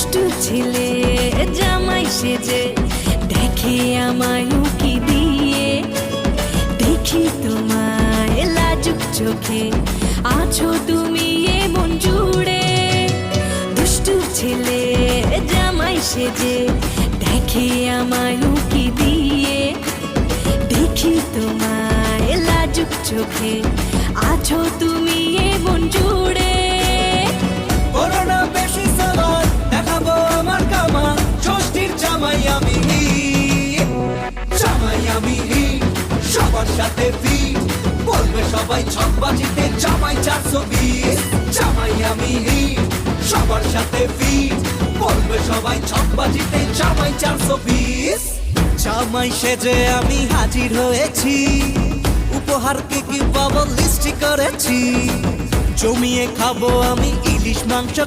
দুষ্টু ছেলে জামাই সেজে দেখে আমায় উকি দিয়ে, দেখি তোমায় লাজুক চোখে আছো তুমি এ মন জুড়ে। দুষ্টু ছেলে জামাই সেজে দেখে আমায় উকি দিয়ে, দেখি তোমায় লাজুক চোখে আছো তুমি এ মন জুড়ে। করোনা বেশি সালাদ দেখাবো আমার কামাল, ষষ্ঠীর জামাই আমি জামাই আমি সবার সাথে ফিট, বলবে সবাই ছকবাজিতে জামাই 420। জামাই আমি সবার সাথে ফিট, বলবে সবাই ছকবাজিতে জামাই 420। জামাই সেজে আমি হাজির হয়েছি, উপহার কি পাবো লিস্টি করেছি, জমিয়ে খাবো আমি ইলিশ মাংস